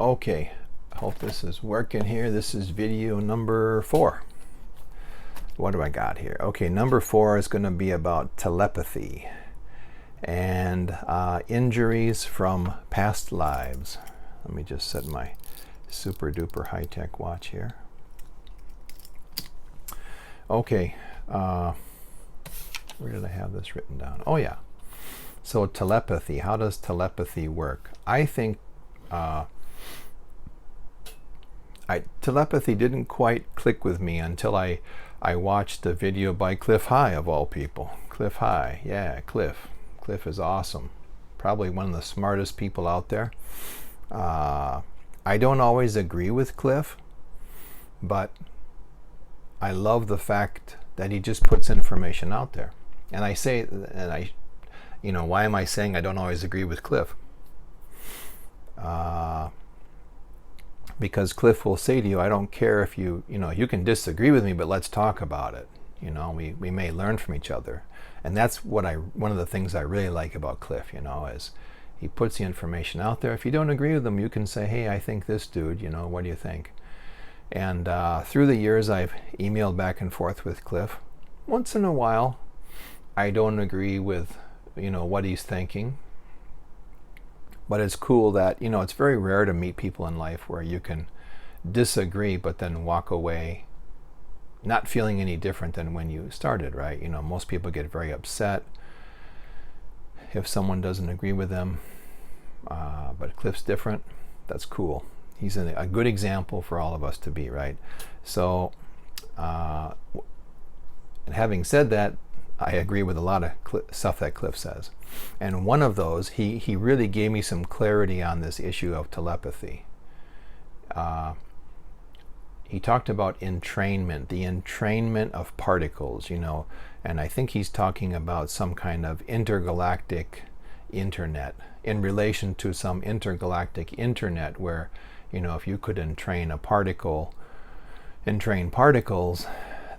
Okay, I hope this is working here. This is video number 4. What do I got here? Okay, number 4 is going to be about telepathy and injuries from past lives. Let me just set my super duper high-tech watch here. Okay, where did I have this written down? Oh yeah. So telepathy, how does telepathy work? I think telepathy didn't quite click with me until I watched a video by Cliff High, of all people. Cliff High, yeah, Cliff. Cliff is awesome. Probably one of the smartest people out there. I don't always agree with Cliff, but I love the fact that he just puts information out there. And I say, why am I saying I don't always agree with Cliff? Because Cliff will say to you, I don't care if you can disagree with me, but let's talk about it. We may learn from each other. And that's one of the things I really like about Cliff, is he puts the information out there. If you don't agree with him, you can say, hey, I think this dude, what do you think? And through the years, I've emailed back and forth with Cliff. Once in a while, I don't agree with, what he's thinking. But it's cool that, it's very rare to meet people in life where you can disagree, but then walk away not feeling any different than when you started, right? Most people get very upset if someone doesn't agree with them. But Cliff's different. That's cool. He's a good example for all of us to be, right? So, and having said that, I agree with a lot of stuff that Cliff says. And one of those, he really gave me some clarity on this issue of telepathy. He talked about entrainment, the entrainment of particles, and I think he's talking about some kind of intergalactic internet in relation to some intergalactic internet where, if you could entrain particles,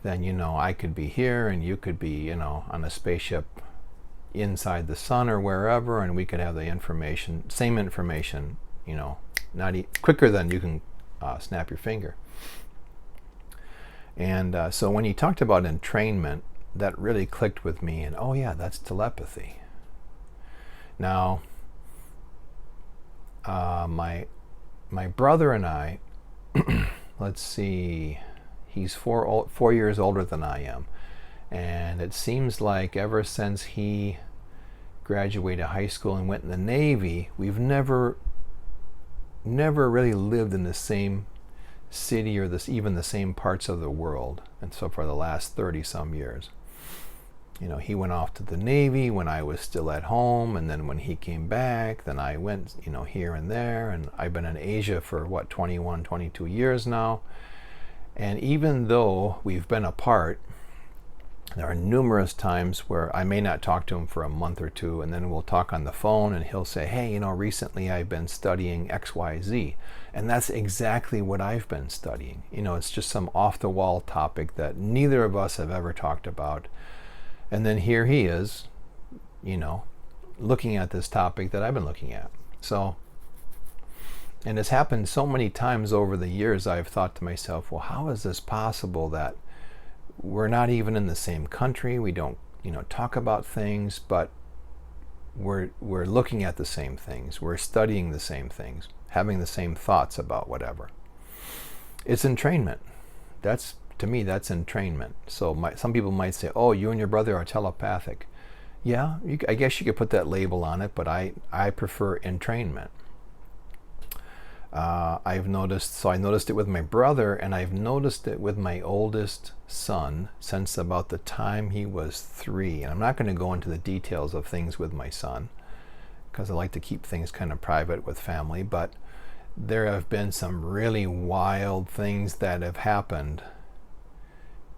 then, I could be here and you could be, on a spaceship inside the sun or wherever, and we could have the same information, quicker than you can snap your finger. And so when he talked about entrainment, that really clicked with me, and oh yeah, that's telepathy. Now, my brother and I, let's see, he's 4 years older than I am. And it seems like ever since he graduated high school and went in the Navy, we've never really lived in the same city or even the same parts of the world. And so for the last 30 some years. He went off to the Navy when I was still at home, and then when he came back, then I went, here and there, and I've been in Asia for 21, 22 years now. And even though we've been apart, there are numerous times where I may not talk to him for a month or two, and then we'll talk on the phone, and he'll say, hey, recently I've been studying XYZ. And that's exactly what I've been studying. It's just some off-the-wall topic that neither of us have ever talked about. And then here he is, looking at this topic that I've been looking at. So, and it's happened so many times over the years, I've thought to myself, well, how is this possible that we're not even in the same country? We don't, talk about things, but we're looking at the same things. We're studying the same things, having the same thoughts about whatever. It's entrainment. To me, that's entrainment. So some people might say, oh, you and your brother are telepathic. Yeah, I guess you could put that label on it, but I prefer entrainment. I noticed it with my brother, and I've noticed it with my oldest son since about the time he was 3. And I'm not going to go into the details of things with my son, because I like to keep things kind of private with family, but there have been some really wild things that have happened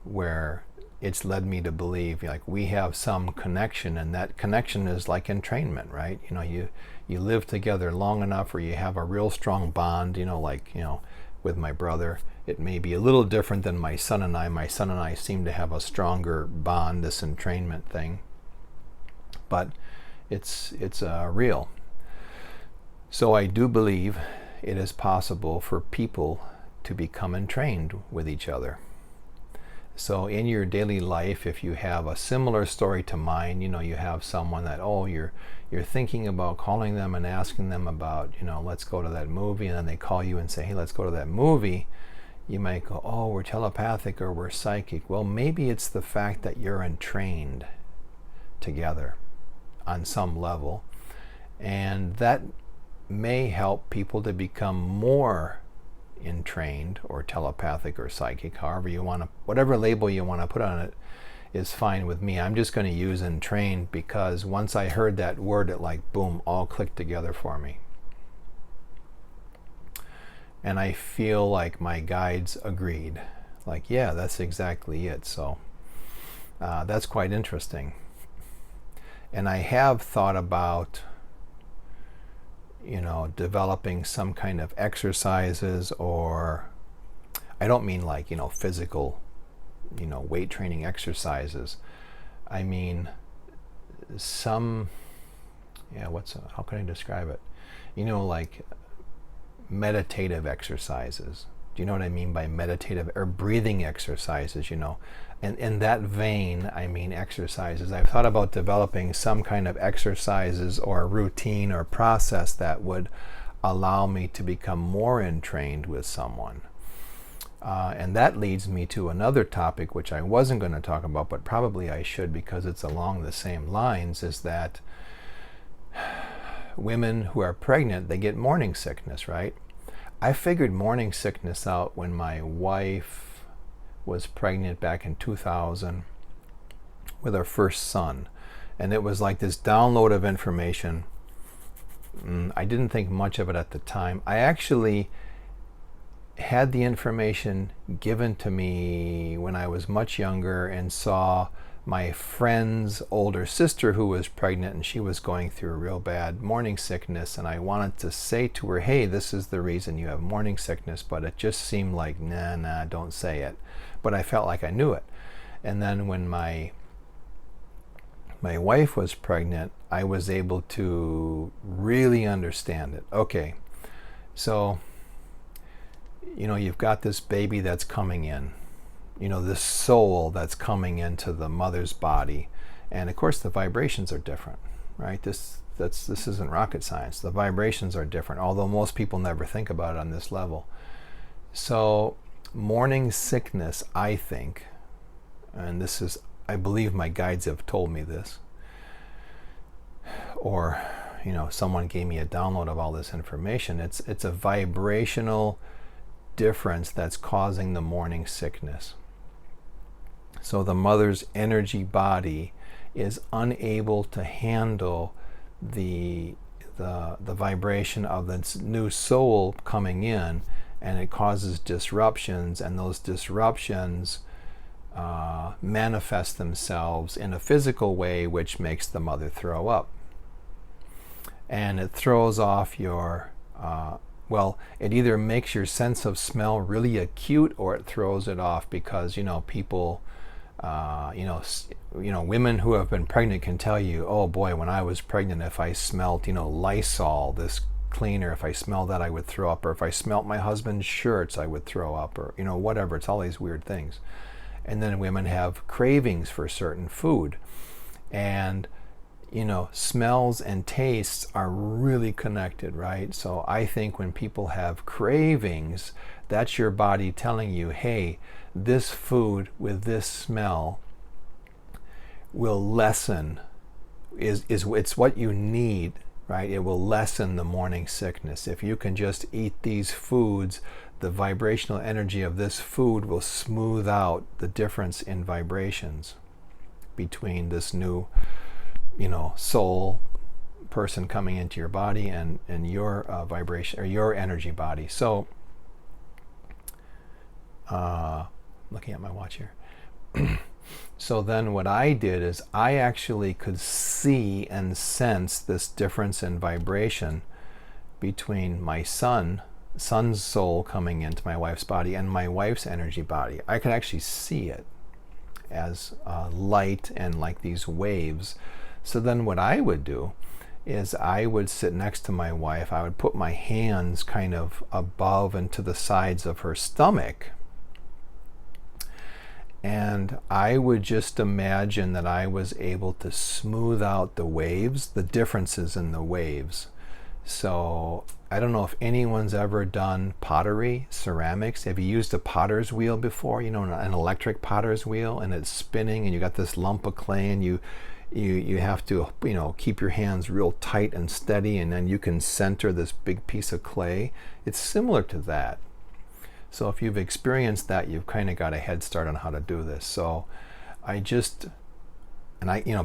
where it's led me to believe like we have some connection, and that connection is like entrainment, right? You live together long enough where you have a real strong bond, with my brother. It may be a little different than my son and I. My son and I seem to have a stronger bond, this entrainment thing. But it's real. So I do believe it is possible for people to become entrained with each other. So in your daily life, if you have a similar story to mine, you have someone that, you're thinking about calling them and asking them about, let's go to that movie, and then they call you and say, hey, let's go to that movie. You might go, oh, we're telepathic or we're psychic. Well, maybe it's the fact that you're entrained together on some level, and that may help people to become more entrained or telepathic or psychic, however you want to, whatever label you want to put on it is fine with me. I'm just going to use entrained because once I heard that word, it boom, all clicked together for me. And I feel like my guides agreed. Yeah, that's exactly it. So that's quite interesting. And I have thought about developing some kind of exercises, or I don't mean physical, weight training exercises. I mean some, how can I describe it? Meditative exercises. Do you know what I mean by meditative, or breathing exercises, And in that vein, I mean exercises. I've thought about developing some kind of exercises or routine or process that would allow me to become more entrained with someone. And that leads me to another topic, which I wasn't going to talk about, but probably I should because it's along the same lines, is that women who are pregnant, they get morning sickness, right? I figured morning sickness out when my wife was pregnant back in 2000 with our first son. And it was like this download of information. I didn't think much of it at the time. I actually had the information given to me when I was much younger and saw my friend's older sister who was pregnant, and she was going through a real bad morning sickness, and I wanted to say to her, hey, this is the reason you have morning sickness, but it just seemed like, nah, don't say it. But I felt like I knew it. And then when my wife was pregnant, I was able to really understand it. Okay, so you've got this baby that's coming in, this soul that's coming into the mother's body, and of course the vibrations are different, right? This isn't rocket science. The vibrations are different, although most people never think about it on this level. So morning sickness, I think, and this is, I believe my guides have told me this, or someone gave me a download of all this information. It's a vibrational difference that's causing the morning sickness. So the mother's energy body is unable to handle the vibration of this new soul coming in, and it causes disruptions, and those disruptions manifest themselves in a physical way, which makes the mother throw up. And it throws off your it either makes your sense of smell really acute, or it throws it off because people women who have been pregnant can tell you, oh boy, when I was pregnant, if I smelled Lysol, this cleaner, if I smelled that, I would throw up, or if I smelled my husband's shirts, I would throw up, or whatever. It's all these weird things. And then women have cravings for certain food, and smells and tastes are really connected, right? So I think when people have cravings, that's your body telling you, hey, this food with this smell will lessen, it's what you need, right? It will lessen the morning sickness. If you can just eat these foods, the vibrational energy of this food will smooth out the difference in vibrations between this new soul person coming into your body and your vibration, or your energy body. So looking at my watch here. So then what I did is I actually could see and sense this difference in vibration between my son's soul coming into my wife's body and my wife's energy body. I could actually see it as light and like these waves. So then what I would do is I would sit next to my wife. I would put my hands kind of above and to the sides of her stomach. And I would just imagine that I was able to smooth out the waves, the differences in the waves. So I don't know if anyone's ever done pottery, ceramics. Have you used a potter's wheel before? You know, an electric potter's wheel, and it's spinning, and you got this lump of clay, and you have to, you know, keep your hands real tight and steady, and then you can center this big piece of clay. It's similar to that. So if you've experienced that, you've kind of got a head start on how to do this. So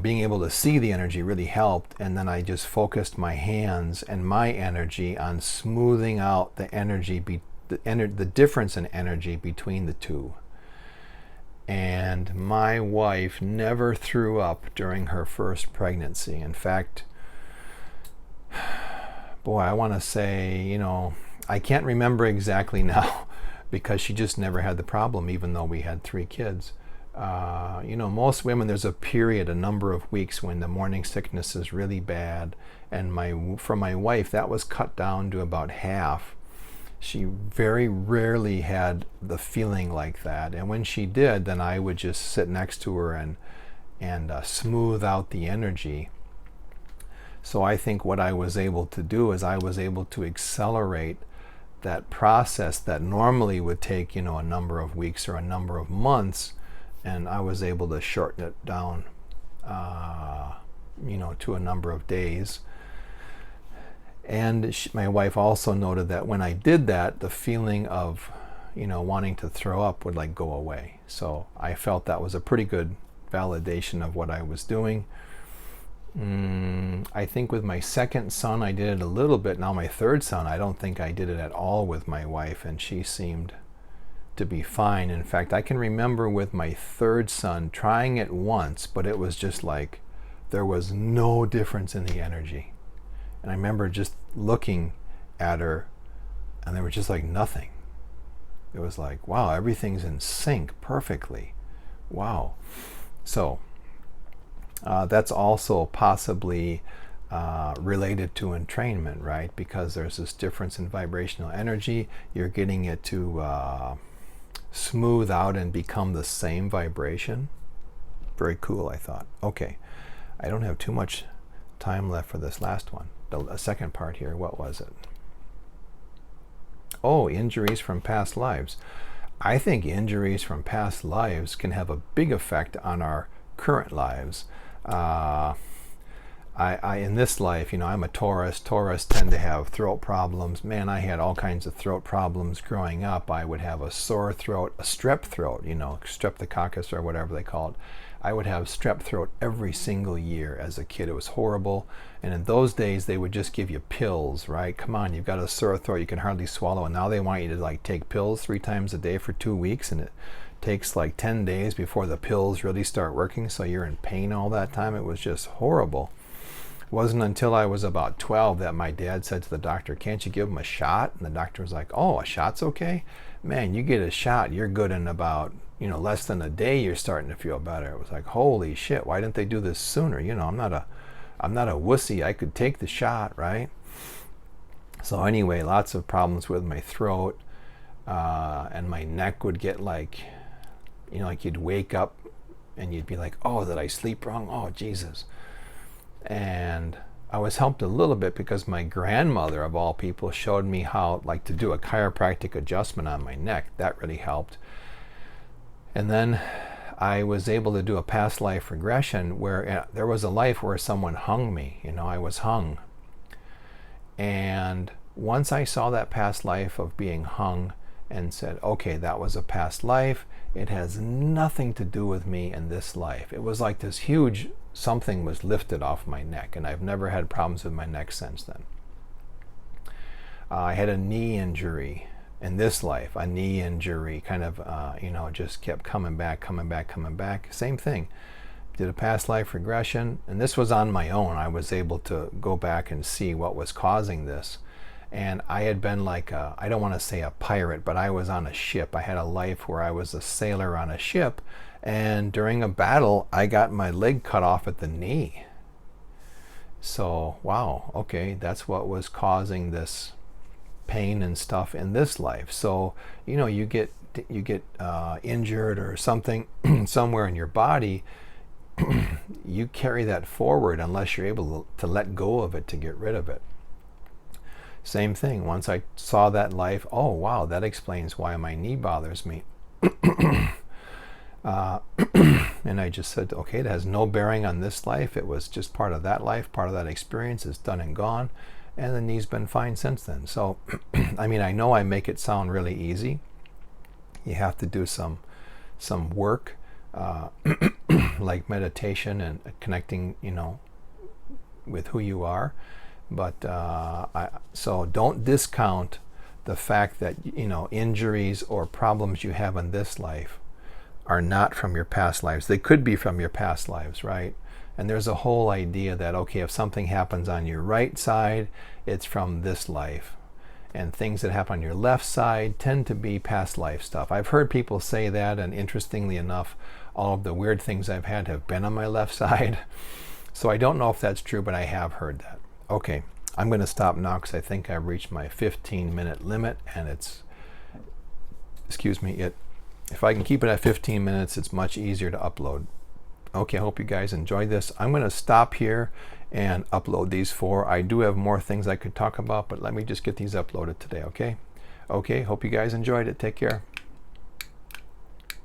being able to see the energy really helped, and then I just focused my hands and my energy on smoothing out the energy, the difference in energy between the two. And my wife never threw up during her first pregnancy. In fact, boy, I want to say, you know, I can't remember exactly now because she just never had the problem, even though we had 3 kids. You know, most women, there's a period, a number of weeks when the morning sickness is really bad. And for my wife, that was cut down to about half. She very rarely had the feeling like that. And when she did, then I would just sit next to her and smooth out the energy. So I think what I was able to do is I was able to accelerate that process that normally would take, you know, a number of weeks or a number of months. And I was able to shorten it down, you know, to a number of days. And my wife also noted that when I did that, the feeling of, you know, wanting to throw up would like go away. So I felt that was a pretty good validation of what I was doing. I think with my second son, I did it a little bit. Now my third son, I don't think I did it at all with my wife, and she seemed to be fine. In fact, I can remember with my third son trying it once, but it was just like there was no difference in the energy. And I remember just looking at her, and there was just like nothing. It was like, wow, everything's in sync perfectly. Wow. So that's also possibly related to entrainment, right? Because there's this difference in vibrational energy. You're getting it to smooth out and become the same vibration. Very cool, I thought. Okay, I don't have too much time left for this last one. The second part here, what was it? Oh, injuries from past lives. I think injuries from past lives can have a big effect on our current lives. I in this life, you know, I'm a Taurus. Taurus tend to have throat problems. Man, I had all kinds of throat problems growing up. I would have a sore throat, a strep throat, you know, streptococcus or whatever they call it. I would have strep throat every single year as a kid. It was horrible. And in those days, they would just give you pills, right? Come on, you've got a sore throat, you can hardly swallow. And now they want you to like take pills 3 times a day for 2 weeks. And it takes like 10 days before the pills really start working. So you're in pain all that time. It was just horrible. It wasn't until I was about 12 that my dad said to the doctor, can't you give him a shot? And the doctor was like, oh, a shot's okay? Man, you get a shot, you're good in about, you know, less than a day, you're starting to feel better. It was like, holy shit, why didn't they do this sooner? You know, I'm not a wussy. I could take the shot, right? So anyway, lots of problems with my throat, and my neck would get like, you know, like you'd wake up and you'd be like, oh, did I sleep wrong? Oh, Jesus. And I was helped a little bit because my grandmother, of all people, showed me how like to do a chiropractic adjustment on my neck. That really helped. And then I was able to do a past life regression where there was a life where someone hung me. You know, I was hung. And once I saw that past life of being hung and said, okay, that was a past life. It has nothing to do with me in this life. It was like this huge something was lifted off my neck, and I've never had problems with my neck since then. I had a knee injury in this life, a knee injury, kind of, you know, just kept coming back. Same thing. Did a past life regression, and this was on my own. I was able to go back and see what was causing this. And I had been like I don't want to say a pirate, but I was on a ship. I had a life where I was a sailor on a ship, and during a battle, I got my leg cut off at the knee. So, wow, okay, that's what was causing this pain and stuff in this life. So, you get injured or something somewhere in your body, you carry that forward unless you're able to let go of it to get rid of it. Same thing. Once I saw that life, oh wow, that explains why my knee bothers me. And I just said, okay, it has no bearing on this life. It was just part of that life, part of that experience. It's done and gone. And the knee's been fine since then. So, I mean, I know I make it sound really easy. You have to do some work, like meditation and connecting, with who you are. But so don't discount the fact that injuries or problems you have in this life are not from your past lives. They could be from your past lives, right? And there's a whole idea that, okay, if something happens on your right side, it's from this life. And things that happen on your left side tend to be past life stuff. I've heard people say that, and interestingly enough, all of the weird things I've had have been on my left side. So I don't know if that's true, but I have heard that. Okay, I'm going to stop now because I think I've reached my 15-minute limit, and if I can keep it at 15 minutes, it's much easier to upload. Okay, I hope you guys enjoyed this. I'm going to stop here and upload these 4. I do have more things I could talk about, but let me just get these uploaded today, okay? Okay, hope you guys enjoyed it. Take care.